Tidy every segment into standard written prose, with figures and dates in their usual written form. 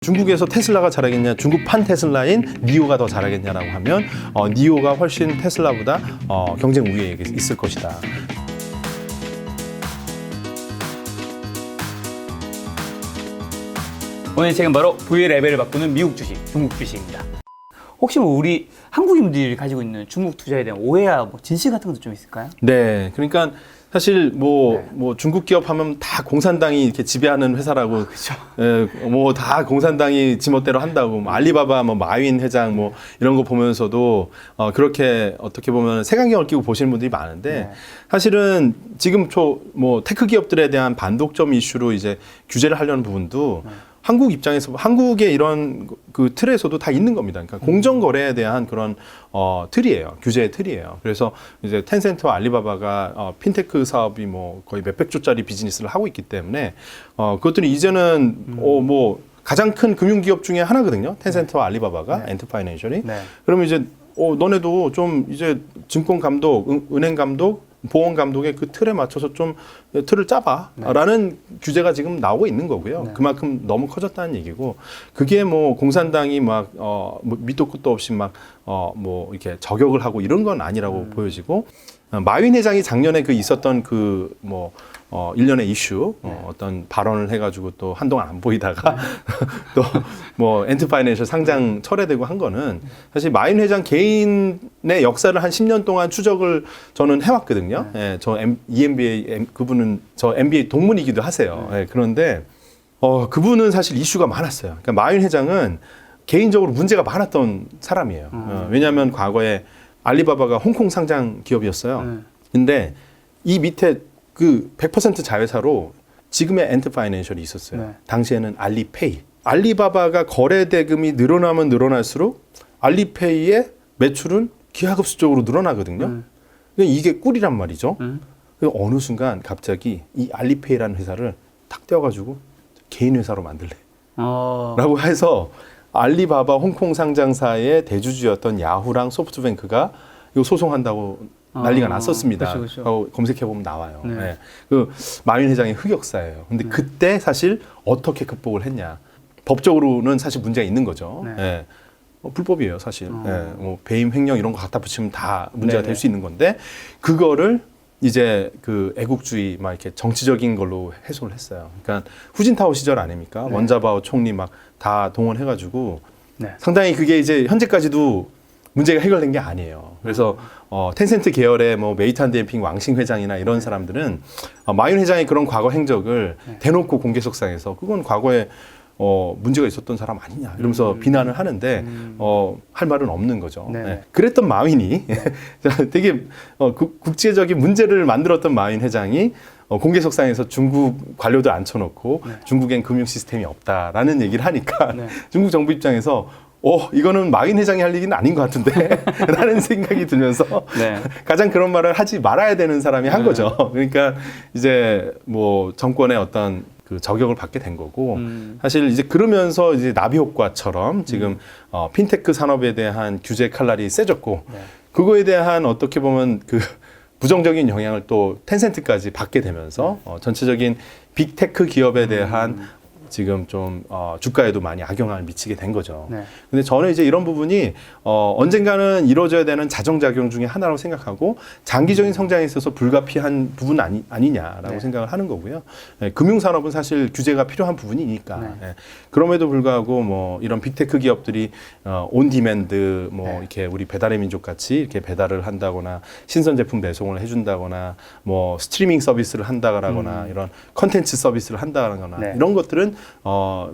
중국에서 테슬라가 잘하겠냐, 중국판 테슬라인 니오가 더 잘하겠냐라고 하면 니오가 훨씬 테슬라보다 경쟁 우위에 있을 것이다. 오늘 책은 바로 부의 레벨을 바꾸는 미국 주식, 중국 주식입니다. 혹시 뭐 우리 한국인들이 가지고 있는 중국 투자에 대한 오해야 뭐 진실 같은 것도 좀 있을까요? 네, 그러니까 사실 뭐 중국 기업 하면 다 공산당이 이렇게 지배하는 회사라고, 그렇죠. 뭐 다 공산당이 지멋대로 한다고, 뭐 알리바바, 뭐 마윈 회장, 뭐 이런 거 보면서도 그렇게 어떻게 보면 색안경을 끼고 보시는 분들이 많은데, 사실은 지금 뭐 테크 기업들에 대한 반독점 이슈로 이제 규제를 하려는 부분도 한국 입장에서 한국의 이런 그 틀에서도 다 있는 겁니다. 그러니까 공정 거래에 대한 그런 틀이에요. 규제의 틀이에요. 그래서 이제 텐센트와 알리바바가 핀테크 사업이 뭐 거의 몇백 조짜리 비즈니스를 하고 있기 때문에 그것들이 이제는 뭐 가장 큰 금융 기업 중에 하나거든요. 텐센트와 알리바바가 엔트파이낸셜이. 그러면 이제 너네도 좀 이제 증권 감독, 은행 감독, 보험 감독의 그 틀에 맞춰서 좀 틀을 짜봐라는 규제가 지금 나오고 있는 거고요. 그만큼 너무 커졌다는 얘기고, 그게 뭐 공산당이 막 뭐 밑도 끝도 없이 막 뭐 이렇게 저격을 하고 이런 건 아니라고 보여지고, 마윈 회장이 작년에 그 있었던 그 뭐 일련의 이슈, 어떤 발언을 해가지고 또 한동안 안 보이다가 또 뭐 엔트파이낸셜 상장 철회되고 한 거는 사실 마윈 회장 개인의 역사를 한 10년 동안 추적을 저는 해왔거든요. 예, 저 EMBA, 그분은 저 MBA 동문이기도 하세요. 예, 그런데 그분은 사실 이슈가 많았어요. 그러니까 마윈 회장은 개인적으로 문제가 많았던 사람이에요. 왜냐하면 과거에 알리바바가 홍콩 상장 기업이었어요. 근데 이 밑에 그 100% 자회사로 지금의 엔트파이낸셜이 있었어요. 당시에는 알리페이. 알리바바가 거래 대금이 늘어나면 늘어날수록 알리페이의 매출은 기하급수적으로 늘어나거든요. 그러니까 이게 꿀이란 말이죠. 그래서 어느 순간 갑자기 이 알리페이라는 회사를 탁 떼어가지고 개인 회사로 만들래. 라고 해서 알리바바 홍콩 상장사의 대주주였던 야후랑 소프트뱅크가 이거 소송한다고 난리가 났었습니다. 그렇죠. 검색해보면 나와요. 네. 그 마윈 회장의 흑역사예요. 근데 그때 사실 어떻게 극복을 했냐. 법적으로는 사실 문제가 있는 거죠. 네. 불법이에요, 사실. 뭐 배임 횡령 이런 거 갖다 붙이면 다 문제가 될 수 있는 건데, 그거를 이제 그 애국주의 막 이렇게 정치적인 걸로 해소를 했어요. 그러니까 후진타오 시절 아닙니까? 원자바오 총리 막 다 동원해가지고 상당히 그게 이제 현재까지도 문제가 해결된 게 아니에요. 그래서 텐센트 계열의 뭐 메이탄 댐핑 왕싱 회장이나 이런 사람들은 마윈 회장의 그런 과거 행적을 대놓고 공개석상에서 그건 과거에 문제가 있었던 사람 아니냐 이러면서 비난을 하는데 할 말은 없는 거죠. 그랬던 마윈이 되게 국제적인 문제를 만들었던 마윈 회장이 공개석상에서 중국 관료들 앉혀놓고 중국엔 금융 시스템이 없다라는 얘기를 하니까 중국 정부 입장에서 이거는 마윈 회장이 할 얘기는 아닌 것 같은데 라는 생각이 들면서 가장 그런 말을 하지 말아야 되는 사람이 한 거죠. 그러니까 이제 뭐 정권의 어떤 그 저격을 받게 된 거고, 사실 이제 그러면서 이제 나비 효과처럼 지금 핀테크 산업에 대한 규제 칼날이 세졌고, 그거에 대한 어떻게 보면 그 부정적인 영향을 또 텐센트까지 받게 되면서 전체적인 빅테크 기업에 대한 지금 좀 주가에도 많이 악영향을 미치게 된 거죠. 근데 저는 이제 이런 부분이 언젠가는 이루어져야 되는 자정작용 중에 하나라고 생각하고, 장기적인 성장에 있어서 불가피한 부분 아니냐라고 생각을 하는 거고요. 금융산업은 사실 규제가 필요한 부분이니까. 그럼에도 불구하고 뭐 이런 빅테크 기업들이 온디맨드 뭐 이렇게 우리 배달의 민족 같이 이렇게 배달을 한다거나 신선 제품 배송을 해준다거나 뭐 스트리밍 서비스를 한다거나 이런 컨텐츠 서비스를 한다거나 이런 것들은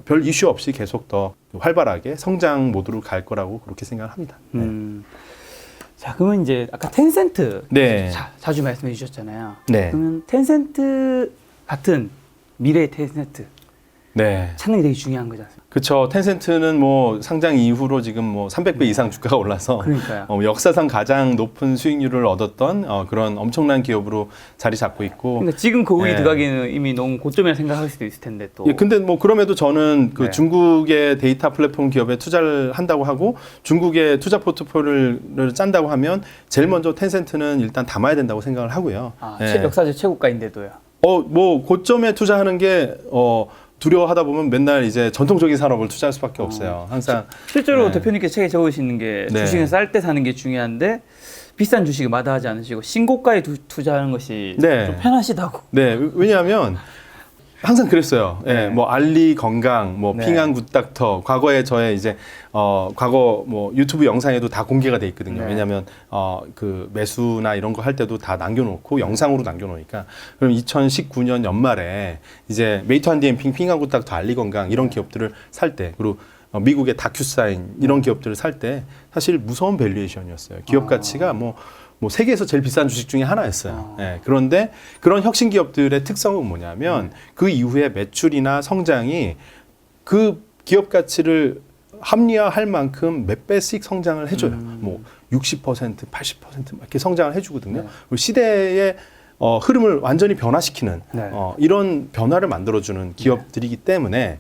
별 이슈 없이 계속 더 활발하게 성장 모드로 갈 거라고 그렇게 생각을 합니다. 자, 그러면 이제 아까 텐센트 자주 말씀해 주셨잖아요. 그러면 텐센트 같은 미래의 텐센트 찾는 게 되게 중요한 거지 않습니까? 그렇죠. 텐센트는 뭐 상장 이후로 지금 뭐 300배 이상 주가가 올라서 역사상 가장 높은 수익률을 얻었던 그런 엄청난 기업으로 자리 잡고 있고. 근데 지금 거기 들어가기는 이미 너무 고점이라 생각할 수도 있을 텐데 또. 근데 뭐 그럼에도 저는 그 중국의 데이터 플랫폼 기업에 투자를 한다고 하고 중국의 투자 포트폴리오를 짠다고 하면 제일 먼저 텐센트는 일단 담아야 된다고 생각을 하고요. 역사적 최고가인데도요. 뭐 고점에 투자하는 게 두려워하다 보면 맨날 이제 전통적인 산업을 투자할 수밖에 없어요. 항상 실제로 대표님께서 책에 적으시는 게 주식은 쌀 때 사는 게 중요한데 비싼 주식을 마다하지 않으시고 신고가에 투자하는 것이 좀 편하시다고. 네, 왜냐하면 항상 그랬어요. 예, 뭐 알리 건강, 뭐 핑한 굿닥터, 과거에 저의 이제 과거 뭐 유튜브 영상에도 다 공개가 돼 있거든요. 왜냐하면 그 매수나 이런 거 할 때도 다 남겨놓고 영상으로 남겨놓으니까. 그럼 2019년 연말에 이제 메이트한디앤핑, 핑한 굿닥터, 알리 건강 이런 기업들을 살 때, 그리고 미국의 다큐사인 이런 기업들을 살 때 사실 무서운 밸류에이션이었어요. 기업 가치가 뭐 세계에서 제일 비싼 주식 중에 하나였어요. 예, 그런데 그런 혁신 기업들의 특성은 뭐냐면 그 이후에 매출이나 성장이 그 기업 가치를 합리화할 만큼 몇 배씩 성장을 해줘요. 뭐 60%, 80% 이렇게 성장을 해주거든요. 그리고 시대의 흐름을 완전히 변화시키는 이런 변화를 만들어주는 기업들이기 때문에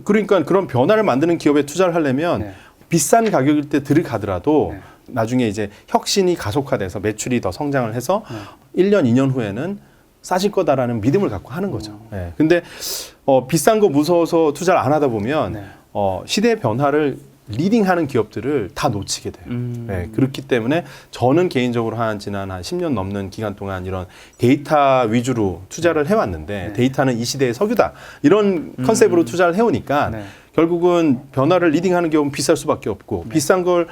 그러니까 그런 변화를 만드는 기업에 투자를 하려면 비싼 가격일 때 들어가더라도 나중에 이제 혁신이 가속화돼서 매출이 더 성장을 해서 1년, 2년 후에는 싸질 거다라는 믿음을 갖고 하는 거죠. 근데 비싼 거 무서워서 투자를 안 하다 보면 시대의 변화를 리딩하는 기업들을 다 놓치게 돼요. 그렇기 때문에 저는 개인적으로 지난 한 10년 넘는 기간 동안 이런 데이터 위주로 투자를 해왔는데 데이터는 이 시대의 석유다. 이런 컨셉으로 투자를 해오니까 결국은 변화를 리딩하는 기업은 비쌀 수밖에 없고 비싼 걸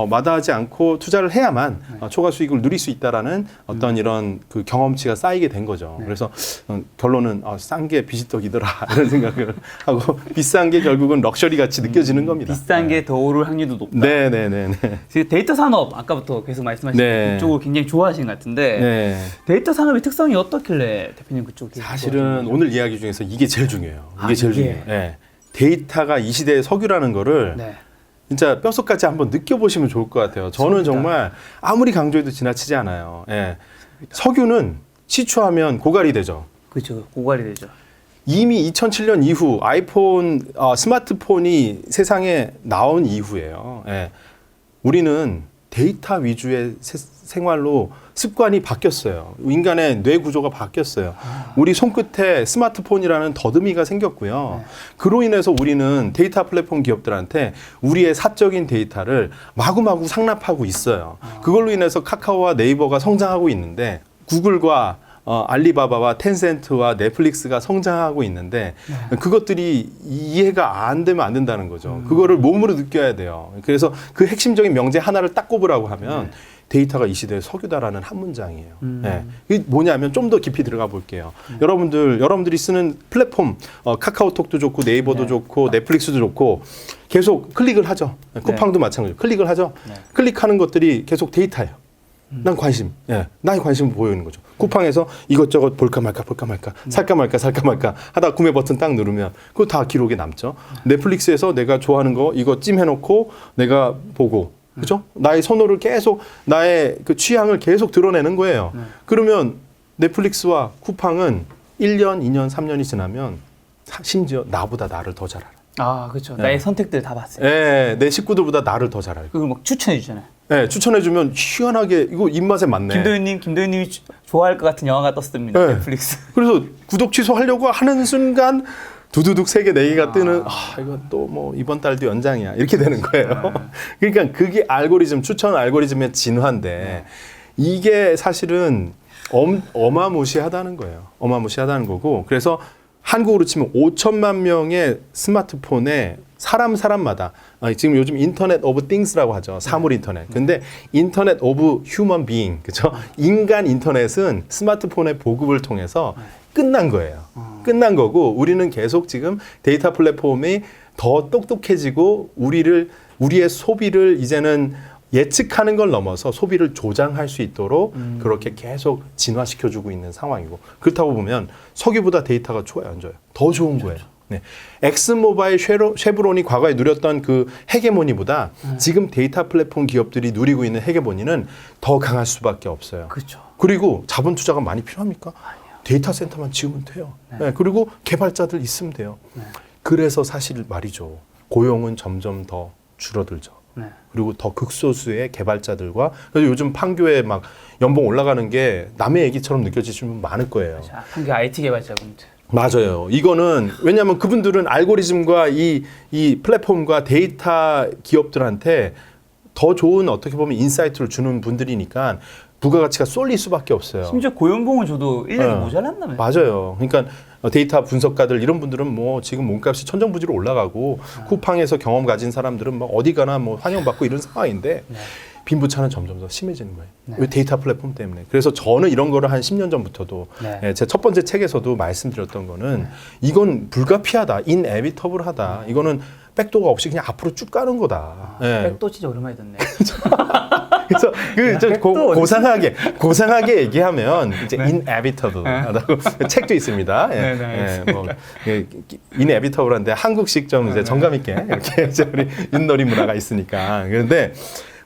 마다하지 않고 투자를 해야만 초과 수익을 누릴 수 있다라는 어떤 이런 그 경험치가 쌓이게 된 거죠. 그래서 결론은 싼 게 빚이 떡이더라 이런 생각을 하고 비싼 게 결국은 럭셔리 같이 느껴지는 겁니다. 비싼 게 더 오를 확률도 높다. 네네네. 데이터 산업 아까부터 계속 말씀하신 그쪽을 굉장히 좋아하시는 것 같은데 데이터 산업의 특성이 어떻길래 대표님 그쪽이 사실은 오늘 이야기 중에서 이게 제일 중요해요. 이게 제일 중요해요. 데이터가 이 시대의 석유라는 거를 진짜 뼛속까지 한번 느껴보시면 좋을 것 같아요. 저는 정말 아무리 강조해도 지나치지 않아요. 석유는 시추하면 고갈이 되죠. 그렇죠. 고갈이 되죠. 이미 2007년 이후 아이폰, 스마트폰이 세상에 나온 이후에요. 우리는 데이터 위주의 생활로 습관이 바뀌었어요. 인간의 뇌 구조가 바뀌었어요. 우리 손끝에 스마트폰이라는 더듬이가 생겼고요. 그로 인해서 우리는 데이터 플랫폼 기업들한테 우리의 사적인 데이터를 마구마구 상납하고 있어요. 그걸로 인해서 카카오와 네이버가 성장하고 있는데 구글과 알리바바와 텐센트와 넷플릭스가 성장하고 있는데 그것들이 이해가 안 되면 안 된다는 거죠. 그거를 몸으로 느껴야 돼요. 그래서 그 핵심적인 명제 하나를 딱 꼽으라고 하면 데이터가 이 시대의 석유다라는 한 문장이에요. 이게 뭐냐면 좀 더 깊이 들어가 볼게요. 여러분들이 쓰는 플랫폼, 카카오톡도 좋고 네이버도 좋고 넷플릭스도 좋고 계속 클릭을 하죠. 쿠팡도 마찬가지로 클릭을 하죠. 클릭하는 것들이 계속 데이터예요. 난 관심, 나의 관심을 보이는 거죠. 쿠팡에서 이것저것 볼까 말까, 살까 말까 하다 구매 버튼 딱 누르면 그거 다 기록에 남죠. 넷플릭스에서 내가 좋아하는 거 이거 찜해놓고 내가 보고, 그죠? 나의 선호를 계속, 나의 그 취향을 계속 드러내는 거예요. 그러면 넷플릭스와 쿠팡은 1년, 2년, 3년이 지나면 심지어 나보다 나를 더 잘 알아. 그렇죠. 나의 선택들 다 봤어요. 내 식구들보다 나를 더 잘 알고. 그걸 막 추천해 주잖아요. 추천해주면 희한하게 이거 입맛에 맞네. 김도현님이 좋아할 것 같은 영화가 떴습니다. 넷플릭스. 그래서 구독 취소하려고 하는 순간 두두둑 3개, 4개가 뜨는 이거 또 뭐 이번 달도 연장이야 이렇게 되는 거예요. 그러니까 그게 알고리즘, 추천 알고리즘의 진화인데 이게 사실은 어마무시하다는 거예요. 어마무시하다는 거고 그래서 한국으로 치면 5천만 명의 스마트폰에 사람마다 지금 요즘 인터넷 오브 띵스라고 하죠. 사물 인터넷. 근데 인터넷 오브 휴먼 비잉, 그죠? 인간 인터넷은 스마트폰의 보급을 통해서 끝난 거예요. 끝난 거고 우리는 계속 지금 데이터 플랫폼이 더 똑똑해지고 우리의 소비를 이제는 예측하는 걸 넘어서 소비를 조장할 수 있도록 그렇게 계속 진화시켜주고 있는 상황이고 그렇다고 보면 석유보다 데이터가 좋아요, 안 좋아요? 더 좋은 거예요. 엑슨모바일, 쉐브론이 과거에 누렸던 그 헤게모니보다 지금 데이터 플랫폼 기업들이 누리고 있는 헤게모니는 더 강할 수밖에 없어요. 그렇죠. 그리고 자본 투자가 많이 필요합니까? 아니요. 데이터 센터만 지으면 돼요. 그리고 개발자들 있으면 돼요. 그래서 사실 말이죠. 고용은 점점 더 줄어들죠. 그리고 더 극소수의 개발자들과 그래서 요즘 판교에 막 연봉 올라가는 게 남의 얘기처럼 느껴지시는 분 많을 거예요. 판교 IT 개발자분들. 맞아요. 이거는 왜냐하면 그분들은 알고리즘과 이 플랫폼과 데이터 기업들한테 더 좋은 어떻게 보면 인사이트를 주는 분들이니까 부가가치가 쏠릴 수밖에 없어요. 심지어 고연봉을 줘도 1년이 모자란다면서요. 맞아요. 그러니까 데이터 분석가들 이런 분들은 뭐 지금 몸값이 천정부지로 올라가고 쿠팡에서 경험 가진 사람들은 막 어디 가나 뭐 환영받고 이런 상황인데 네. 빈부차는 점점 더 심해지는 거예요. 네. 왜 데이터 플랫폼 때문에. 그래서 저는 이런 거를 한 10년 전부터도 네. 제 첫 번째 책에서도 말씀드렸던 거는 이건 불가피하다. inevitable하다. 이거는 백도가 없이 그냥 앞으로 쭉 가는 거다. 백도 진짜 오랜만에 듣네. 그래서 고상하게 얘기하면 이제 네. inevitable하다고 책도 있습니다. 뭐 inevitable한데 한국식 좀 이제 정감 있게 이렇게 이제 우리 윷놀이 문화가 있으니까. 그런데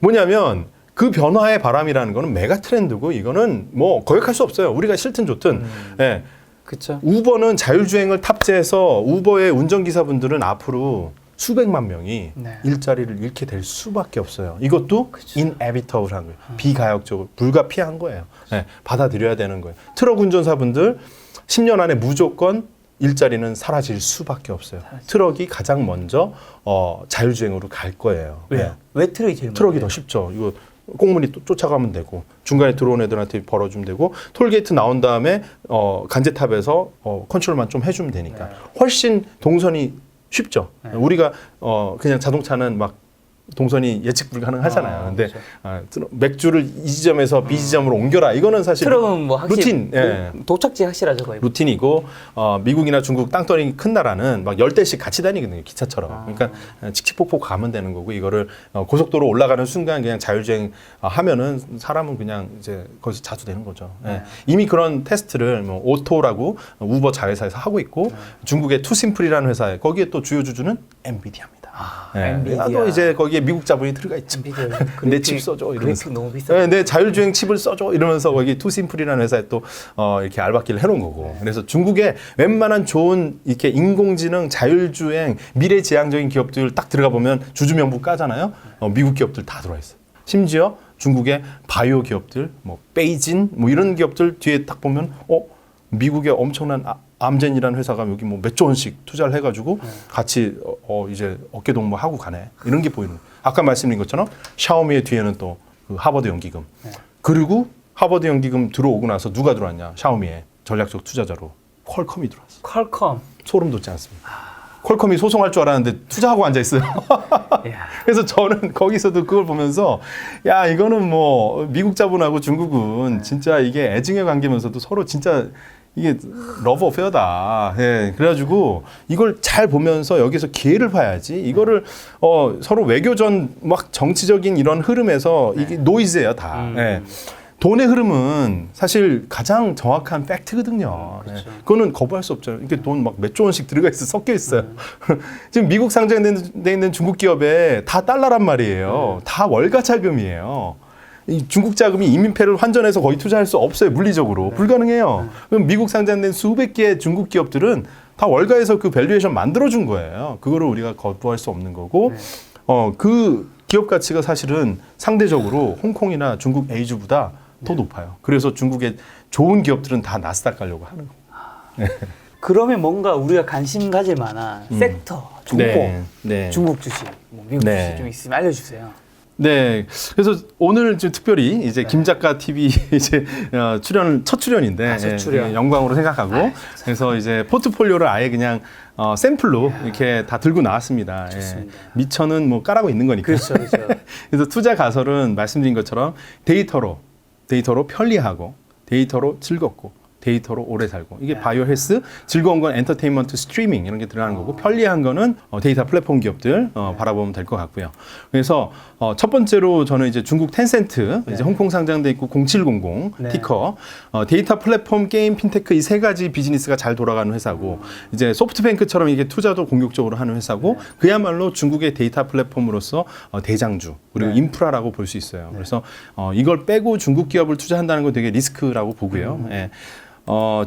뭐냐면 그 변화의 바람이라는 거는 메가 트렌드고 이거는 뭐 거역할 수 없어요. 우리가 싫든 좋든. 예. 그렇죠. 우버는 자율주행을 탑재해서 우버의 운전기사분들은 앞으로 수백만 명이 네. 일자리를 잃게 될 수밖에 없어요. 이것도 그쵸. inevitable한 거예요. 비가역적으로 불가피한 거예요. 네, 받아들여야 되는 거예요. 트럭 운전사분들 10년 안에 무조건 일자리는 사라질 수밖에 없어요. 트럭이 가장 먼저 자율주행으로 갈 거예요. 왜요? 네. 왜 트럭이 제일 트럭이 먼저예요? 더 쉽죠. 이거 꽁무니 또 쫓아가면 되고 중간에 들어온 애들한테 벌어주면 되고 톨게이트 나온 다음에 간제탑에서 컨트롤만 좀 해주면 되니까 네. 훨씬 동선이 쉽죠. 네. 우리가 그냥 자동차는 막 동선이 예측 불가능하잖아요. 근데 그렇죠. 맥주를 이 지점에서 B 지점으로 옮겨라. 이거는 사실 트럭은 뭐 확실히 루틴, 예. 도착지 확실하죠 거의. 루틴이고 미국이나 중국 땅덩이 큰 나라는 막 10대씩 같이 다니거든요. 기차처럼. 그러니까 칙칙폭폭 가면 되는 거고 이거를 고속도로 올라가는 순간 그냥 자율주행 하면은 사람은 그냥 이제 거기서 자주되는 거죠. 예. 이미 그런 테스트를 뭐 오토라고 우버 자회사에서 하고 있고 중국의 투심플이라는 회사에 거기에 또 주요 주주는 엔비디아입니다. 엔비디아. 또 이제 거기에 미국 자본이 들어가 있죠. 내 칩 써줘 이러면서. 그래픽 너무 비싸. 내 자율주행 칩을 써줘 이러면서 거기 투심플이라는 회사에 또 이렇게 알바끼를 해놓은 거고. 그래서 중국에 웬만한 좋은 이렇게 인공지능, 자율주행, 미래지향적인 기업들 딱 들어가 보면 주주 명부 까잖아요. 미국 기업들 다 들어와 있어요. 심지어 중국의 바이오 기업들, 뭐 베이진, 뭐 이런 기업들 뒤에 딱 보면 미국의 엄청난 암젠이라는 회사가 여기 뭐 몇 조 원씩 투자를 해가지고 같이 이제 어깨 동무하고 가네 이런 게 보이는 거예요. 아까 말씀드린 것처럼 샤오미의 뒤에는 또 그 하버드 연기금 그리고 하버드 연기금 들어오고 나서 누가 들어왔냐 샤오미의 전략적 투자자로 퀄컴이 들어왔어. 퀄컴. 소름 돋지 않습니까? 퀄컴이 소송할 줄 알았는데 투자하고 앉아 있어요. 그래서 저는 거기서도 그걸 보면서 야 이거는 뭐 미국 자본하고 중국은 진짜 이게 애증의 관계면서도 서로 진짜 이게 러브 어페어다. 예, 그래가지고 이걸 잘 보면서 여기서 기회를 봐야지. 이거를 서로 외교전 막 정치적인 이런 흐름에서 이게 노이즈예요 다. 예. 돈의 흐름은 사실 가장 정확한 팩트거든요. 그렇죠. 네. 그거는 거부할 수 없잖아요. 이게 돈 막 몇 조 원씩 들어가 있어 섞여 있어요. 지금 미국 상장돼 있는 중국 기업에 다 달러란 말이에요. 다 월가 자금이에요. 이 중국 자금이 이민폐를 환전해서 거의 투자할 수 없어요. 물리적으로. 불가능해요. 그럼 미국 상장된 수백 개의 중국 기업들은 다 월가에서 그 밸류에이션 만들어준 거예요. 그거를 우리가 거부할 수 없는 거고 그 기업 가치가 사실은 상대적으로 홍콩이나 중국 A주보다 더 높아요. 그래서 중국의 좋은 기업들은 다 나스닥 가려고 하는 거예요. 그러면 뭔가 우리가 관심 가질 만한 섹터, 종목, 중국 주식, 뭐 미국 주식 좀 있으면 알려주세요. 네, 그래서 오늘 좀 특별히 이제 김 작가 TV 이제 첫 출연인데 첫 출연. 영광으로 생각하고 그래서 이제 포트폴리오를 아예 그냥 샘플로 이렇게 다 들고 나왔습니다. 좋습니다. 미천은 뭐 까라고 있는 거니까. 그렇죠. 그래서 투자 가설은 말씀드린 것처럼 데이터로 편리하고 데이터로 즐겁고 데이터로 오래 살고 이게 바이오 헬스 즐거운 건 엔터테인먼트 스트리밍 이런 게 들어가는 거고 편리한 거는 데이터 플랫폼 기업들 바라보면 될 것 같고요. 그래서 첫 번째로 저는 이제 중국 텐센트 이제 홍콩 상장돼 있고 0700 티커 데이터 플랫폼 게임 핀테크 이 세 가지 비즈니스가 잘 돌아가는 회사고 이제 소프트뱅크처럼 이게 투자도 공격적으로 하는 회사고 그야말로 중국의 데이터 플랫폼으로서 대장주 그리고 인프라라고 볼 수 있어요. 그래서 이걸 빼고 중국 기업을 투자한다는 건 되게 리스크라고 보고요.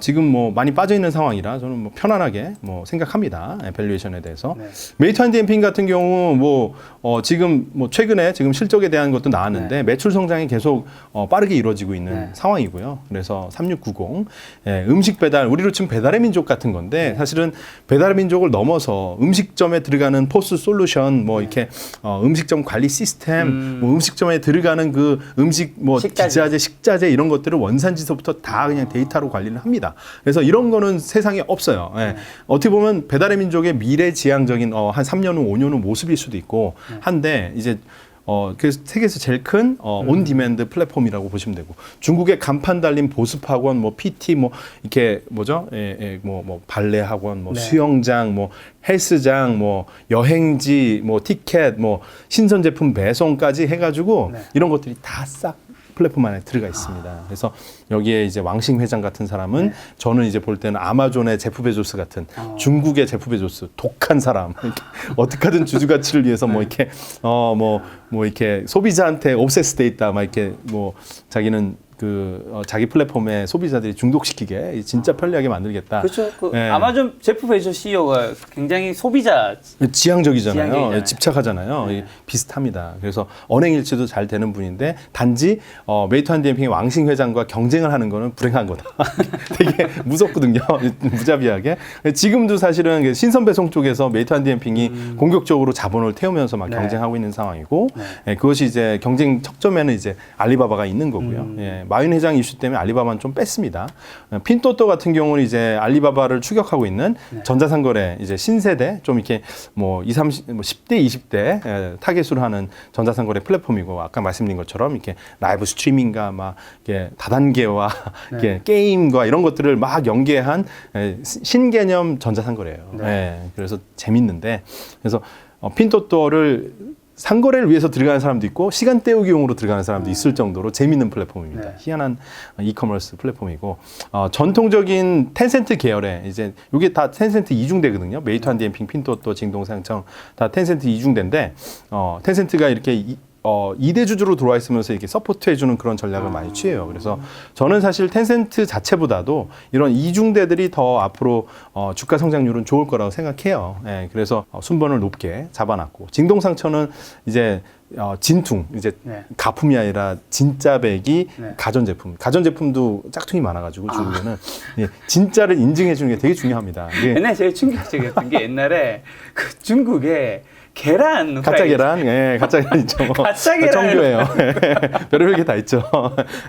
지금 뭐 많이 빠져 있는 상황이라 저는 뭐 편안하게 뭐 생각합니다. 밸류에이션에 대해서. 네. 메이트 핸디앤핑 같은 경우 뭐 지금 뭐 최근에 지금 실적에 대한 것도 나왔는데 네. 매출 성장이 계속 빠르게 이루어지고 있는 네. 상황이고요. 그래서 3690 음식 배달, 우리로 치면 배달의 민족 같은 건데 사실은 배달의 민족을 넘어서 음식점에 들어가는 포스 솔루션 뭐 이렇게 음식점 관리 시스템, 뭐 음식점에 들어가는 그 음식 뭐 기자재, 식자재 이런 것들을 원산지서부터 다 그냥 데이터로 관리를 합니다. 그래서 이런 거는 세상에 없어요. 어떻게 보면 배달의 민족의 미래지향적인 한 3년 후, 5년 후 모습일 수도 있고 한데 이제 그래서 세계에서 제일 큰 온디맨드 플랫폼이라고 보시면 되고 중국의 간판 달린 보습학원, 뭐 PT, 뭐 이렇게 뭐죠? 뭐 발레 학원, 뭐 네. 수영장, 뭐 헬스장, 뭐 여행지, 뭐 티켓, 뭐 신선 제품 배송까지 해가지고 네. 이런 것들이 다 싹 플랫폼 안에 들어가 있습니다. 그래서 여기에 이제 왕싱 회장 같은 사람은 네. 저는 이제 볼 때는 아마존의 제프 베조스 같은 중국의 제프 베조스 독한 사람 어떻게 하든 주주 가치를 위해서 뭐 이렇게 뭐 이렇게 소비자한테 옵세스돼 있다 막 이렇게 뭐 자기는 자기 플랫폼에 소비자들이 중독시키게 진짜 편리하게 만들겠다. 그렇죠. 예. 아마존 제프 베조스 CEO가 굉장히 소비자 지향적이잖아요. 지향적이잖아요. 집착하잖아요. 네. 비슷합니다. 그래서 언행일치도 잘 되는 분인데 단지 메이트 핸디앤핑의 왕싱 회장과 경쟁을 하는 거는 불행한 거다. 되게 무섭거든요. 무자비하게. 지금도 사실은 신선 배송 쪽에서 메이트 핸디앤핑이 공격적으로 자본을 태우면서 막 네. 경쟁하고 있는 상황이고 네. 그것이 이제 경쟁 척점에는 이제 알리바바가 있는 거고요. 예, 마윈 회장 이슈 때문에 알리바바는 좀 뺐습니다. 핀토토 같은 경우는 이제 알리바바를 추격하고 있는 네. 전자상거래 이제 신세대 좀 이렇게 뭐 10대, 20대 타겟으로 하는 전자상거래 플랫폼이고 아까 말씀드린 것처럼 이렇게 라이브 스트리밍과 막 이렇게 다단계와 네. 이렇게 게임과 이런 것들을 막 연계한 신개념 전자상거래예요. 네. 예, 그래서 재밌는데 그래서 핀토토를 상거래를 위해서 들어가는 사람도 있고 시간 때우기용으로 들어가는 사람도 있을 정도로 재밌는 플랫폼입니다. 네. 희한한 이커머스 플랫폼이고 전통적인 텐센트 계열의 이제 이게 다 텐센트 이중대거든요. 메이트 핸디앤핑, 핀토토, 징동상청 다 텐센트 이중대인데 텐센트가 이렇게 2대 주주로 들어와 있으면서 이렇게 서포트해주는 그런 전략을 많이 취해요. 그래서 저는 사실 텐센트 자체보다도 이런 이중대들이 더 앞으로 주가 성장률은 좋을 거라고 생각해요. 예, 그래서 순번을 높게 잡아놨고 징동상천은 이제 진퉁 이제 네. 가품이 아니라 진짜 백이 네. 가전제품도 짝퉁이 많아가지고 중국에는 예, 진짜를 인증해 주는 게 되게 중요하니다. 옛날에 제일 충격적이었던 게 옛날에 그 중국에 계란 가짜 계란, 예, 가짜 계란 있죠. 가짜 계란 정교해요. 별의별 게 다 있죠.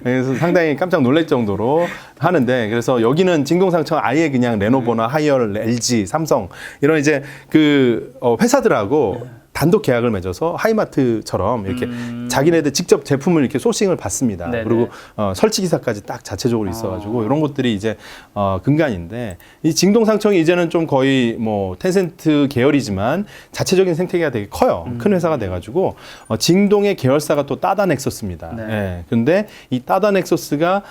그래서 상당히 깜짝 놀랄 정도로 하는데, 그래서 여기는 징동상청 아예 그냥 레노버나 하이얼, LG, 삼성 이런 이제 회사들하고 단독 계약을 맺어서 하이마트처럼 이렇게 자기네들 직접 제품을 이렇게 소싱을 받습니다. 네네. 그리고 설치 기사까지 딱 자체적으로 있어가지고 이런 것들이 이제 근간인데 이 징동상청이 이제는 좀 거의 뭐 텐센트 계열이지만 자체적인 생태계가 되게 커요. 큰 회사가 돼가지고 징동의 계열사가 또 따다넥서스입니다. 네. 예. 근데 이 따다넥서스가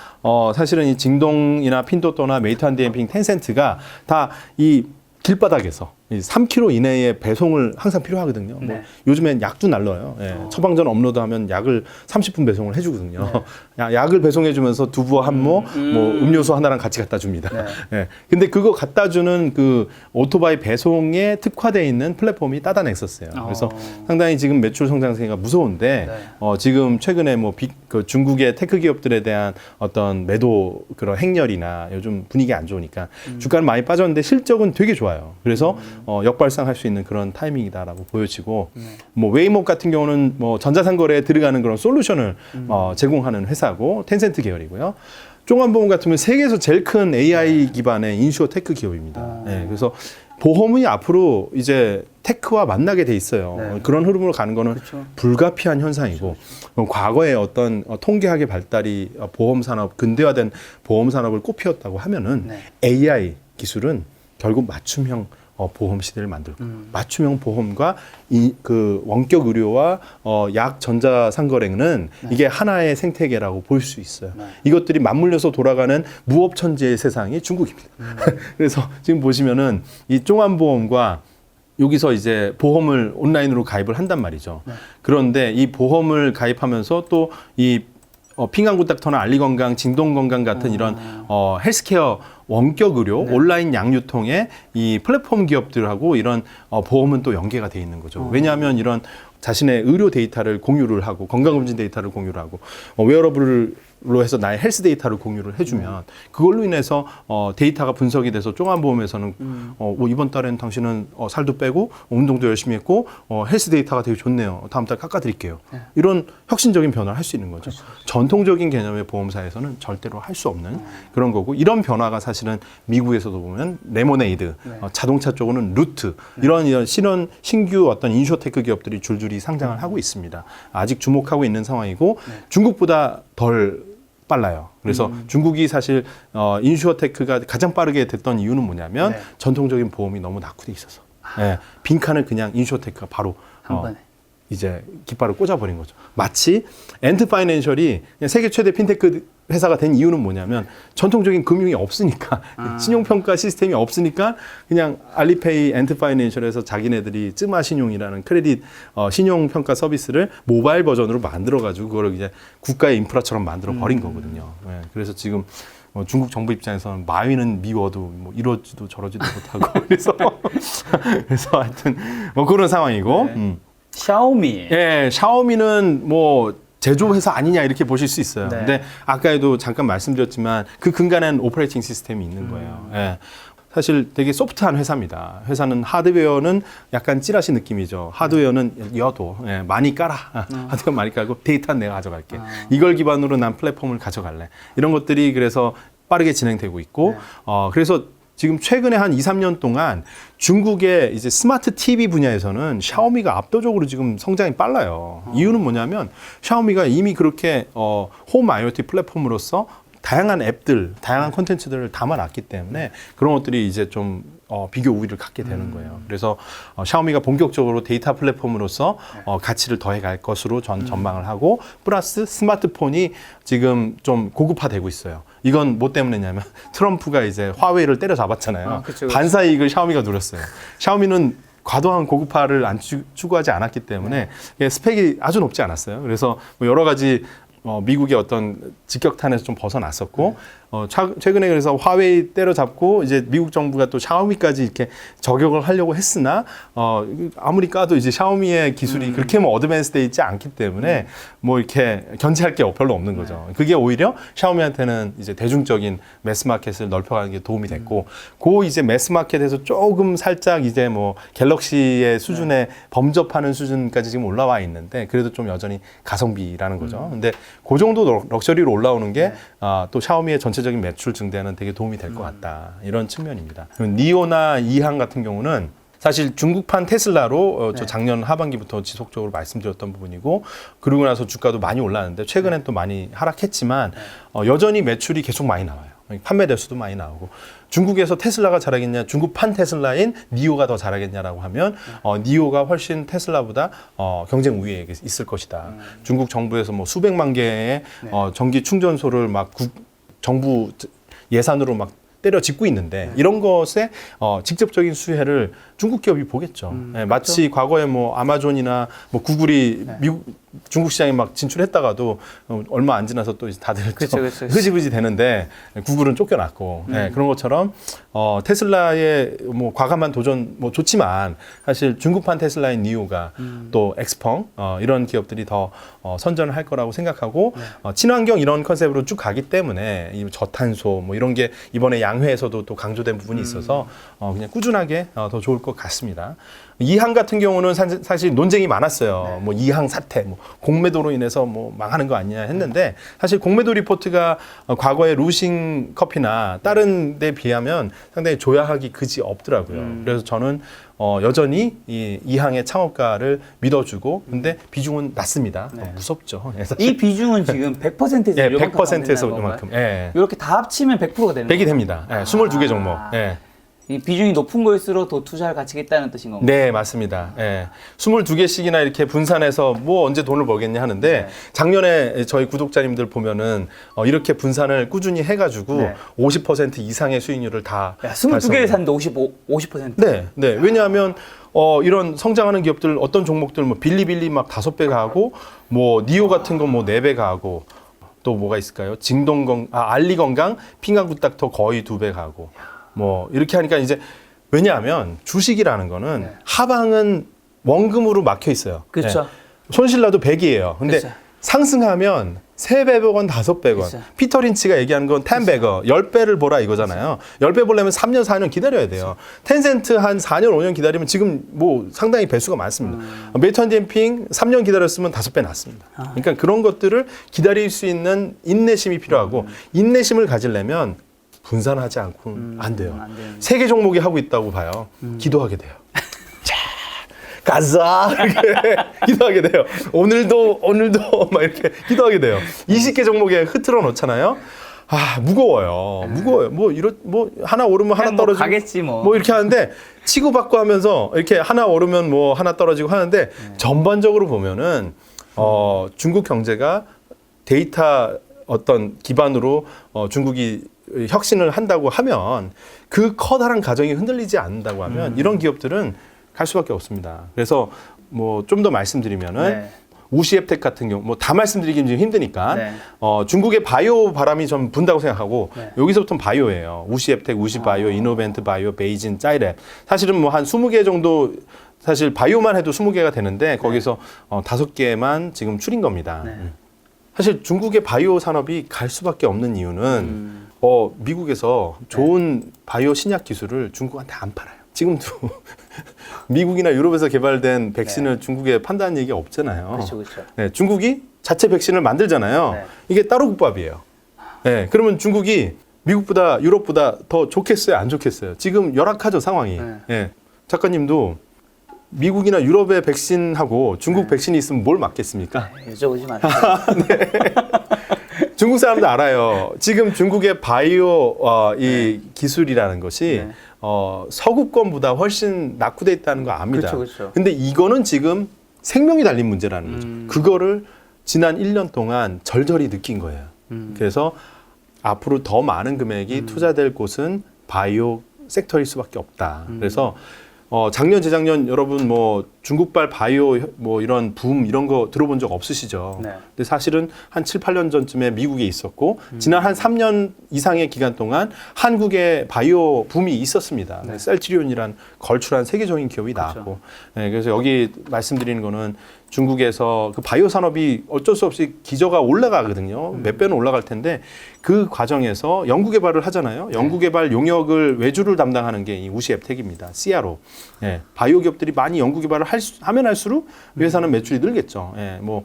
사실은 이 징동이나 핀토토나 메이트 핸디앤핑, 텐센트가 다 이 길바닥에서 3km 이내에 배송을 항상 필요하거든요. 네. 뭐 요즘엔 약도 날라요. 예. 처방전 업로드하면 약을 30분 배송을 해주거든요. 네. 약을 배송해주면서 두부와 한모, 뭐 음료수 하나랑 같이 갖다 줍니다. 네. 예. 근데 그거 갖다 주는 그 오토바이 배송에 특화되어 있는 플랫폼이 따다넥서스예요. 그래서 상당히 지금 매출 성장세가 무서운데 네. 지금 최근에 뭐 그 중국의 테크 기업들에 대한 어떤 매도 그런 행렬이나 요즘 분위기 안 좋으니까 주가는 많이 빠졌는데 실적은 되게 좋아요. 그래서 역발상할 수 있는 그런 타이밍이다라고 보여지고 뭐 웨이모 같은 경우는 뭐 전자상거래에 들어가는 그런 솔루션을 제공하는 회사고 텐센트 계열이고요. 종합보험 같으면 세계에서 제일 큰 AI 기반의 인슈어 테크 기업입니다. 네, 그래서 보험이 앞으로 이제 테크와 만나게 돼 있어요. 네. 그런 흐름으로 가는 거는 그렇죠. 불가피한 현상이고 과거에 어떤 통계학의 발달이 보험 산업, 근대화된 보험 산업을 꽃피웠다고 하면은 네. AI 기술은 결국 맞춤형 보험 시대를 만들고 맞춤형 보험과 그 원격 의료와 약 전자 상거래는 이게 하나의 생태계라고 볼 수 있어요. 네. 이것들이 맞물려서 돌아가는 무업천지의 세상이 중국입니다. 그래서 지금 보시면은 이 종합보험과 여기서 이제 보험을 온라인으로 가입을 한단 말이죠. 그런데 이 보험을 가입하면서 또 이 핑강구닥터나 알리건강, 진동건강 같은 이런 헬스케어 원격 의료, 네. 온라인 양유통의 이 플랫폼 기업들하고 이런 보험은 또 연계가 돼 있는 거죠. 왜냐하면 이런 자신의 의료 데이터를 공유를 하고 건강검진 데이터를 공유를 하고 웨어러블로 해서 나의 헬스 데이터를 공유를 해주면 그걸로 인해서 데이터가 분석이 돼서 종합보험에서는 이번 달에는 당신은 살도 빼고 운동도 열심히 했고 헬스 데이터가 되게 좋네요. 다음 달 깎아드릴게요. 네. 이런 혁신적인 변화를 할 수 있는 거죠. 그렇죠. 전통적인 개념의 보험사에서는 절대로 할 수 없는 그런 거고 이런 변화가 사실은 미국에서도 보면 레모네이드, 네. 자동차 쪽으로는 루트 이런 신규 어떤 인슈어테크 기업들이 줄줄이 상장을 하고 있습니다. 아직 주목하고 있는 상황이고 중국보다 덜 빨라요. 그래서 중국이 사실 인슈어테크가 가장 빠르게 됐던 이유는 뭐냐면 네. 전통적인 보험이 너무 낙후돼 있어서 예, 빈칸을 그냥 인슈어테크가 바로 한 번에. 이제 깃발을 꽂아버린 거죠. 마치 엔트 파이낸셜이 그냥 세계 최대 핀테크 회사가 된 이유는 뭐냐면 전통적인 금융이 없으니까 신용평가 시스템이 없으니까 그냥 알리페이 엔트 파이낸셜에서 자기네들이 쯔마 신용이라는 크레딧 신용평가 서비스를 모바일 버전으로 만들어가지고 그걸 이제 국가의 인프라처럼 만들어 버린 거거든요. 네, 그래서 지금 중국 정부 입장에서는 마위는 미워도 뭐 이러지도 저러지도 못하고 그래서 하여튼 뭐 그런 상황이고. 네. 샤오미. 예, 샤오미는 뭐 제조회사 아니냐 이렇게 보실 수 있어요. 네. 근데 아까에도 잠깐 말씀드렸지만 그 근간에는 오퍼레이팅 시스템이 있는 거예요. 예. 사실 되게 소프트한 회사입니다. 회사는 하드웨어는 약간 찌라시 느낌이죠. 하드웨어는 여도 많이 깔아. 하드웨어 많이 깔고 데이터는 내가 가져갈게. 이걸 기반으로 난 플랫폼을 가져갈래. 이런 것들이 그래서 빠르게 진행되고 있고 그래서 지금 최근에 한 2, 3년 동안 중국의 이제 스마트 TV 분야에서는 샤오미가 압도적으로 지금 성장이 빨라요. 이유는 뭐냐면 샤오미가 이미 그렇게 홈 IoT 플랫폼으로서 다양한 앱들, 다양한 콘텐츠들을 담아놨기 때문에 그런 것들이 이제 좀 비교 우위를 갖게 되는 거예요. 그래서 샤오미가 본격적으로 데이터 플랫폼으로서 가치를 더해갈 것으로 전망을 하고 플러스 스마트폰이 지금 좀 고급화되고 있어요. 이건 뭐 때문이냐면 트럼프가 이제 화웨이를 때려잡았잖아요. 그쵸. 반사 이익을 샤오미가 누렸어요. 샤오미는 과도한 고급화를 안 추구하지 않았기 때문에 스펙이 아주 높지 않았어요. 그래서 뭐 여러 가지 미국의 어떤 직격탄에서 좀 벗어났었고 최근에 그래서 화웨이 때려잡고 이제 미국 정부가 또 샤오미까지 이렇게 저격을 하려고 했으나 아무리 까도 이제 샤오미의 기술이 그렇게 뭐 어드밴스돼 있지 않기 때문에 뭐 이렇게 견제할 게 별로 없는 거죠. 그게 오히려 샤오미한테는 이제 대중적인 매스 마켓을 넓혀가는 게 도움이 됐고 그 이제 매스 마켓에서 조금 살짝 이제 뭐 갤럭시의 수준에 범접하는 수준까지 지금 올라와 있는데 그래도 좀 여전히 가성비라는 거죠. 근데 그 정도 럭셔리로 올라오는 게 또 샤오미의 전체적인 매출 증대는 되게 도움이 될 것 같다. 이런 측면입니다. 니오나 이항 같은 경우는 사실 중국판 테슬라로 저 작년 하반기부터 지속적으로 말씀드렸던 부분이고 그러고 나서 주가도 많이 올랐는데 최근엔 또 많이 하락했지만 여전히 매출이 계속 많이 나와요. 판매 대수도 많이 나오고 중국에서 테슬라가 잘하겠냐 중국판 테슬라인 니오가 더 잘하겠냐라고 하면 니오가 훨씬 테슬라보다 경쟁 우위에 있을 것이다. 중국 정부에서 뭐 수백만 개의 전기 충전소를 막 정부 예산으로 막 때려짓고 있는데 이런 것에 직접적인 수혜를 중국 기업이 보겠죠. 마치 과거에 뭐 아마존이나 뭐 구글이 중국 시장에 막 진출했다가도 얼마 안 지나서 또 다들 흐지부지 되는데 구글은 쫓겨났고 그런 것처럼 테슬라의 뭐 과감한 도전 뭐 좋지만 사실 중국판 테슬라인 니오가 또 엑스펑 이런 기업들이 더 선전을 할 거라고 생각하고 친환경 이런 컨셉으로 쭉 가기 때문에 이 저탄소 뭐 이런 게 이번에 양회에서도 또 강조된 부분이 있어서 그냥 꾸준하게 더 좋을 것 같습니다. 이항 같은 경우는 사실 논쟁이 많았어요. 뭐 이항 사태, 뭐 공매도로 인해서 뭐 망하는 거 아니냐 했는데 사실 공매도 리포트가 과거의 루싱 커피나 다른 데 비하면 상당히 조야하기 그지 없더라고요. 그래서 저는 여전히 이 이항의 창업가를 믿어주고 근데 비중은 낮습니다. 무섭죠. 이 비중은 지금 100%에서 100%에서 이만큼. 이렇게 다 합치면 100%가 되는 거예요? 100이 됩니다. 22개 종목. 이 비중이 높은 거일수록 더 투자할 가치가 있다는 뜻인 건가요? 네, 맞습니다. 22개씩이나 이렇게 분산해서 뭐 언제 돈을 벌겠냐 하는데 작년에 저희 구독자님들 보면은 이렇게 분산을 꾸준히 해가지고 50% 이상의 수익률을 다 22개를 샀는데 50%? 네. 왜냐하면 이런 성장하는 기업들 어떤 종목들 뭐 빌리빌리 막 5배 가고 뭐 니오 같은 건 뭐 4배 가고 또 뭐가 있을까요? 알리건강, 핑강구닥터 거의 2배 가고 뭐 이렇게 하니까 이제 왜냐하면 주식이라는 거는 네. 하방은 원금으로 막혀 있어요. 그렇죠. 네. 손실나도 100이에요. 근데 그렇죠. 상승하면 3배100원, 500원. 그렇죠. 피터 린치가 얘기하는 건 10배거, 10배를 보라 이거잖아요. 10배 보려면 3년, 4년 기다려야 돼요. 텐센트 한 4년, 5년 기다리면 지금 뭐 상당히 배수가 많습니다. 메이턴디엠핑 3년 기다렸으면 5배 났습니다. 그러니까 그런 것들을 기다릴 수 있는 인내심이 필요하고 인내심을 가지려면 분산하지 않고는 안 돼요. 안 돼요. 3개 종목이 하고 있다고 봐요. 기도하게 돼요. 가자 이렇게 기도하게 돼요. 오늘도 막 이렇게 기도하게 돼요. 20개 종목에 흐트러 놓잖아요. 아 무거워요. 뭐 하나 오르면 하나 떨어지고 가겠지 뭐. 뭐 이렇게 하는데 치고받고 하면서 이렇게 하나 오르면 뭐 하나 떨어지고 하는데 전반적으로 보면은 중국 경제가 데이터 어떤 기반으로 중국이 혁신을 한다고 하면 그 커다란 가정이 흔들리지 않는다고 하면 이런 기업들은 갈 수밖에 없습니다. 그래서 뭐 좀 더 말씀드리면은 네. 우시앱텍 같은 경우 뭐 다 말씀드리긴 좀 힘드니까 네. 중국의 바이오 바람이 좀 분다고 생각하고 네. 여기서부터는 바이오예요. 우시앱텍, 우시바이오, 이노벤트 바이오, 베이진, 짜이랩 사실은 뭐 한 20개 정도 사실 바이오만 해도 20개가 되는데 거기서 5개만 지금 줄인 겁니다. 네. 사실 중국의 바이오 산업이 갈 수밖에 없는 이유는 미국에서 좋은 바이오 신약 기술을 중국한테 안 팔아요. 지금도 미국이나 유럽에서 개발된 백신을 중국에 판다는 얘기가 없잖아요. 그렇죠. 네, 중국이 자체 백신을 만들잖아요. 네. 이게 따로 국밥이에요. 네, 그러면 중국이 미국보다 유럽보다 더 좋겠어요? 안 좋겠어요? 지금 열악하죠, 상황이. 네. 네, 작가님도 미국이나 유럽의 백신하고 중국 백신이 있으면 뭘 맞겠습니까? 여쭤보지 마세요. 중국 사람도 알아요. 지금 중국의 바이오 이 기술이라는 것이 서구권보다 훨씬 낙후돼 있다는 거 압니다. 그렇죠. 근데 이거는 지금 생명이 달린 문제라는 거죠. 그거를 지난 1년 동안 절절히 느낀 거예요. 그래서 앞으로 더 많은 금액이 투자될 곳은 바이오 섹터일 수밖에 없다. 그래서 작년, 재작년 여러분 뭐 중국발 바이오 뭐 이런 붐 이런 거 들어본 적 없으시죠? 네. 근데 사실은 한 7, 8년 전쯤에 미국에 있었고 지난 한 3년 이상의 기간 동안 한국에 바이오 붐이 있었습니다. 네. 셀트리온이란 걸출한 세계적인 기업이 그렇죠. 나왔고 네, 그래서 여기 말씀드리는 거는 중국에서 그 바이오 산업이 어쩔 수 없이 기저가 올라가거든요. 몇 배는 올라갈 텐데 그 과정에서 연구 개발을 하잖아요. 연구 개발 용역을 외주를 담당하는 게 이 우시앱텍입니다. CRO. 예, 바이오 기업들이 많이 연구 개발을 하면 할수록 회사는 매출이 늘겠죠. 예, 뭐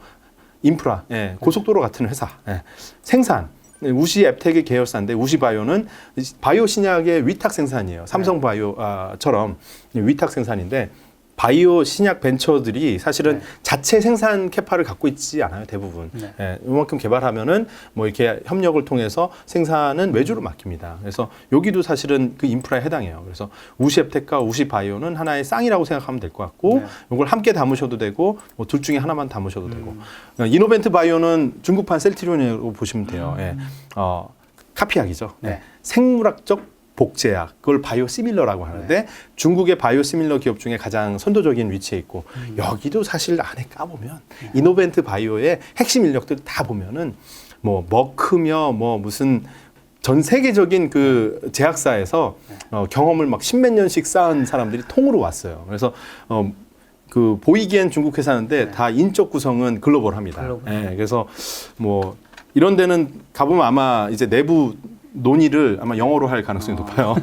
인프라, 예, 고속도로 같은 회사, 예, 생산. 우시앱텍의 계열사인데 우시바이오는 바이오 신약의 위탁 생산이에요. 삼성바이오처럼 위탁 생산인데 바이오 신약 벤처들이 사실은 자체 생산 캐파를 갖고 있지 않아요, 대부분. 예, 이만큼 개발하면은 뭐 이렇게 협력을 통해서 생산은 외주로 맡깁니다. 그래서 여기도 사실은 그 인프라에 해당해요. 그래서 우시앱텍과 우시바이오는 하나의 쌍이라고 생각하면 될 것 같고, 이걸 함께 담으셔도 되고, 뭐 둘 중에 하나만 담으셔도 되고. 이노벤트 바이오는 중국판 셀트리온이라고 보시면 돼요. 예, 카피약이죠. 예, 생물학적 복제약, 그걸 바이오시밀러라고 하는데 중국의 바이오시밀러 기업 중에 가장 선도적인 위치에 있고 여기도 사실 안에 까보면 이노벤트 바이오의 핵심 인력들 다 보면은 뭐 머크며 뭐 무슨 전 세계적인 그 제약사에서 경험을 막 십몇 년씩 쌓은 사람들이 통으로 왔어요. 그래서 그 보이기엔 중국 회사인데 다 인적 구성은 글로벌합니다. 예, 그래서 뭐 이런 데는 가보면 아마 이제 내부 논의를 아마 영어로 할 가능성이 높아요.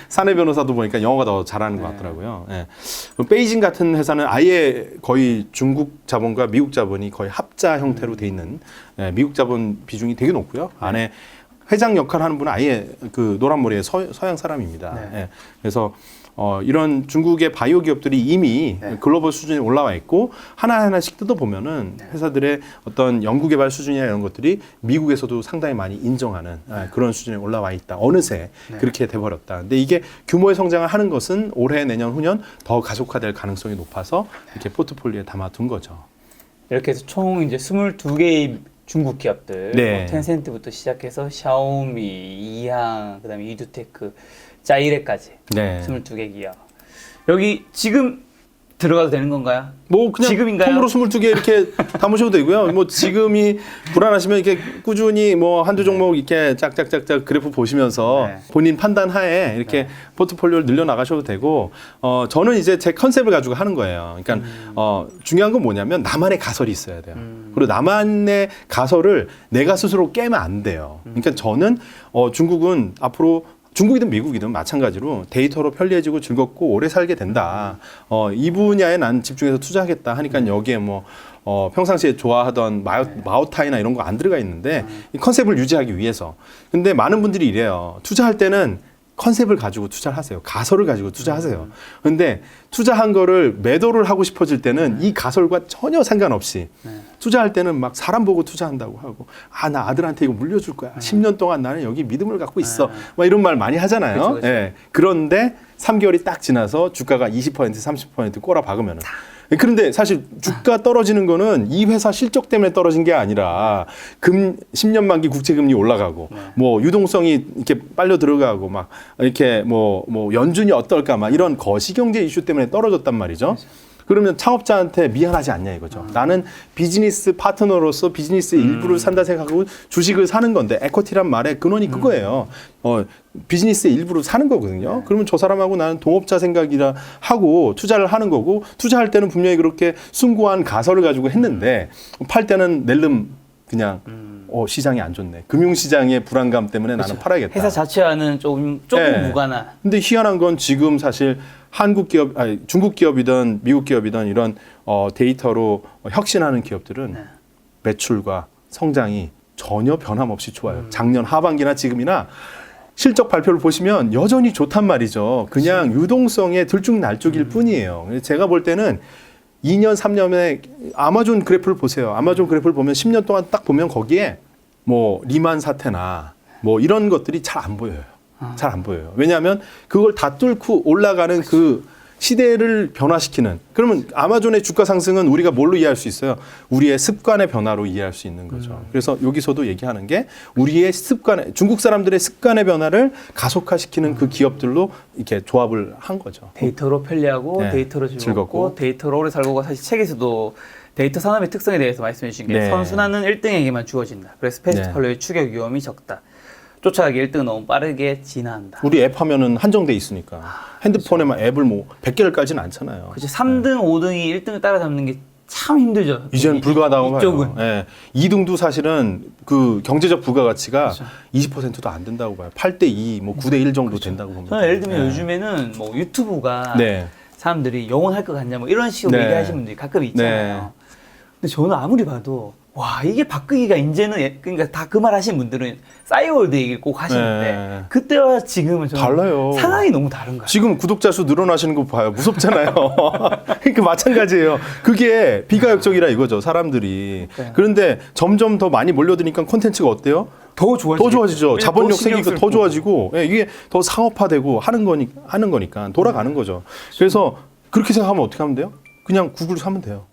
사내 변호사도 보니까 영어가 더 잘하는 것 같더라고요. 예. 베이징 같은 회사는 아예 거의 중국 자본과 미국 자본이 거의 합자 형태로 돼 있는 미국 자본 비중이 되게 높고요. 안에 회장 역할을 하는 분은 아예 그 노란 머리의 서양 사람입니다. 예. 그래서 이런 중국의 바이오 기업들이 이미 글로벌 수준에 올라와 있고 하나하나씩 뜯어보면은 회사들의 어떤 연구개발 수준이나 이런 것들이 미국에서도 상당히 많이 인정하는 그런 수준에 올라와 있다. 어느새 그렇게 돼버렸다. 근데 이게 규모의 성장을 하는 것은 올해, 내년, 후년 더 가속화될 가능성이 높아서 이렇게 포트폴리오에 담아둔 거죠. 이렇게 해서 총 이제 22개의 중국 기업들, 뭐 텐센트부터 시작해서 샤오미, 이항, 그다음에 이두테크, 짜이레까지 22개 기업. 여기 지금 들어가도 되는 건가요? 뭐 그냥 지금인가요? 통으로 22개 이렇게 담으셔도 되고요. 뭐 지금이 불안하시면 이렇게 꾸준히 뭐 한두 종목 이렇게 짝짝짝짝 그래프 보시면서 네. 본인 판단 하에 이렇게 포트폴리오를 늘려 나가셔도 되고 저는 이제 제 컨셉을 가지고 하는 거예요. 그러니까 중요한 건 뭐냐면 나만의 가설이 있어야 돼요. 그리고 나만의 가설을 내가 스스로 깨면 안 돼요. 그러니까 저는 중국은 앞으로 중국이든 미국이든 마찬가지로 데이터로 편리해지고 즐겁고 오래 살게 된다. 이 분야에 난 집중해서 투자하겠다 하니까 여기에 뭐 평상시에 좋아하던 마오타이나 이런 거 안 들어가 있는데 이 컨셉을 유지하기 위해서. 근데 많은 분들이 이래요. 투자할 때는 컨셉을 가지고 투자를 하세요. 가설을 가지고 투자하세요. 근데 투자한 거를 매도를 하고 싶어질 때는 이 가설과 전혀 상관없이 투자할 때는 막 사람 보고 투자한다고 하고 나 아들한테 이거 물려줄 거야. 10년 동안 나는 여기 믿음을 갖고 있어. 막 이런 말 많이 하잖아요. 그쵸, 그쵸. 예. 그런데 3개월이 딱 지나서 주가가 20% 30% 꼬라박으면은 그런데 사실 주가 떨어지는 거는 이 회사 실적 때문에 떨어진 게 아니라 10년 만기 국채 금리 올라가고 뭐 유동성이 이렇게 빨려 들어가고 막 이렇게 뭐 연준이 어떨까 막 이런 거시경제 이슈 때문에 떨어졌단 말이죠. 그러면 창업자한테 미안하지 않냐 이거죠. 나는 비즈니스 파트너로서 비즈니스 일부를 산다 생각하고 주식을 사는 건데 에쿼티란 말의 근원이 그거예요. 비즈니스의 일부를 사는 거거든요. 그러면 저 사람하고 나는 동업자 생각이라 하고 투자를 하는 거고 투자할 때는 분명히 그렇게 숭고한 가설을 가지고 했는데 팔 때는 낼름 그냥 시장이 안 좋네. 금융시장의 불안감 때문에 나는 팔아야겠다. 회사 자체와는 조금 네. 무관한. 근데 희한한 건 지금 사실 한국 기업, 중국 기업이든 미국 기업이든 이런 데이터로 혁신하는 기업들은 매출과 성장이 전혀 변함없이 좋아요. 작년 하반기나 지금이나 실적 발표를 보시면 여전히 좋단 말이죠. 그냥 유동성의 들쭉날쭉일 뿐이에요. 제가 볼 때는 2년, 3년에 아마존 그래프를 보세요. 아마존 그래프를 보면 10년 동안 딱 보면 거기에 뭐 리만 사태나 뭐 이런 것들이 잘 안 보여요. 잘 안 보여요. 왜냐하면 그걸 다 뚫고 올라가는 그 시대를 변화시키는. 그러면 아마존의 주가 상승은 우리가 뭘로 이해할 수 있어요? 우리의 습관의 변화로 이해할 수 있는 거죠. 그래서 여기서도 얘기하는 게 우리의 중국 사람들의 습관의 변화를 가속화시키는 그 기업들로 이렇게 조합을 한 거죠. 데이터로 편리하고 네, 데이터로 즐겁고 데이터로 오래 살고가 사실 책에서도 데이터 산업의 특성에 대해서 말씀해 주신 게 선순환은 1등에게만 주어진다. 그래서 패스트팔로의 추격 위험이 적다. 쫓아가기 1등은 너무 빠르게 진화한다. 우리 앱 하면은 한정돼 있으니까 핸드폰에만 앱을 뭐 100개를 깔지는 않잖아요. 그치. 3등, 5등이 1등을 따라잡는 게 참 힘들죠. 이제는 불가하다고 봐요. 이쪽은. 예. 2등도 사실은 그 경제적 부가가치가 그렇죠. 20%도 안 된다고 봐요. 8대2, 뭐 9대1 정도 된다고 봅니다. 저는 예를 들면 요즘에는 뭐 유튜브가 네. 사람들이 영원할 것 같냐 뭐 이런 식으로 네. 얘기하시는 분들이 가끔 있잖아요. 근데 저는 아무리 봐도 와 이게 바꾸기가 이제는 그러니까 다 그 말 하신 분들은 싸이월드 얘기를 꼭 하시는데 그때와 지금은 저는 달라요. 상황이 너무 다른 거예요. 지금 구독자 수 늘어나시는 거 봐요. 무섭잖아요. 그러니까 마찬가지예요. 그게 비가역적이라 이거죠. 사람들이. 그런데 점점 더 많이 몰려드니까 콘텐츠가 어때요? 더 좋아지죠. 자본력 생기고 더 좋아지고 이게 더 상업화되고 하는 거니까 돌아가는 거죠. 그래서 그렇게 생각하면 어떻게 하면 돼요? 그냥 구글 사면 돼요.